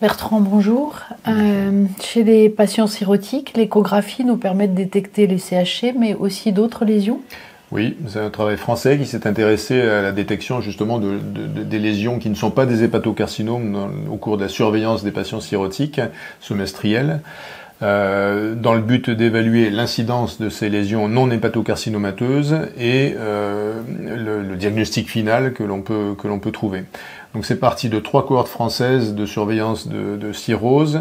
Bertrand, bonjour. Chez les patients cirrhotiques, l'échographie nous permet de détecter les CHC, mais aussi d'autres lésions? Oui, c'est un travail français qui s'est intéressé à la détection justement des lésions qui ne sont pas des hépatocarcinomes au cours de la surveillance des patients cirrhotiques semestriels, dans le but d'évaluer l'incidence de ces lésions non hépatocarcinomateuses et le diagnostic final que l'on peut trouver. Donc c'est parti de 3 cohortes françaises de surveillance de cirrhose,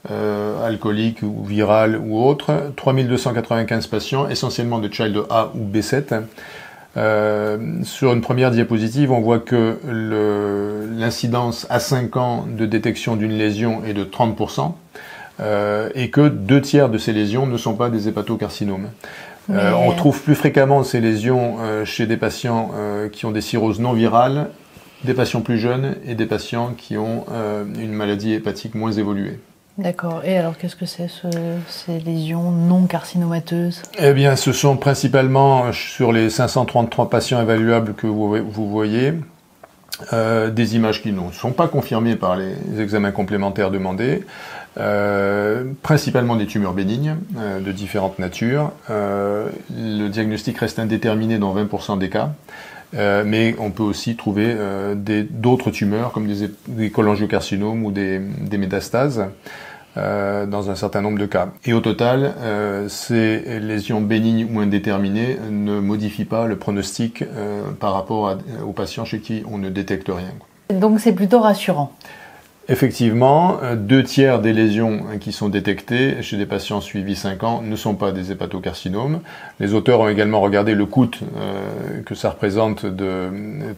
alcoolique ou virale ou autre, 3295 patients, essentiellement de Child A ou B7. Sur une première diapositive, on voit que l'incidence à 5 ans de détection d'une lésion est de 30%, et que 2 tiers de ces lésions ne sont pas des hépatocarcinomes. On trouve plus fréquemment ces lésions chez des patients qui ont des cirrhoses non virales, des patients plus jeunes et des patients qui ont une maladie hépatique moins évoluée. D'accord. Et alors, qu'est-ce que c'est ces lésions non carcinomateuses? Eh bien, ce sont principalement, sur les 533 patients évaluables que vous voyez, des images qui ne sont pas confirmées par les examens complémentaires demandés, principalement des tumeurs bénignes de différentes natures. Le diagnostic reste indéterminé dans 20% des cas. Mais on peut aussi trouver d'autres tumeurs comme des cholangiocarcinomes ou des métastases dans un certain nombre de cas. Et au total, ces lésions bénignes ou indéterminées ne modifient pas le pronostic par rapport aux patients chez qui on ne détecte rien. Donc c'est plutôt rassurant. Effectivement, 2 tiers des lésions qui sont détectées chez des patients suivis 5 ans ne sont pas des hépatocarcinomes. Les auteurs ont également regardé le coût que ça représente de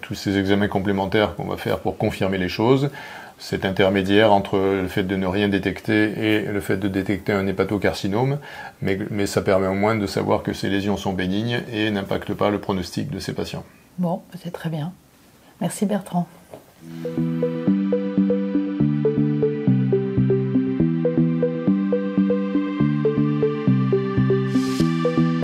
tous ces examens complémentaires qu'on va faire pour confirmer les choses. C'est intermédiaire entre le fait de ne rien détecter et le fait de détecter un hépatocarcinome, mais ça permet au moins de savoir que ces lésions sont bénignes et n'impactent pas le pronostic de ces patients. Bon, c'est très bien. Merci Bertrand.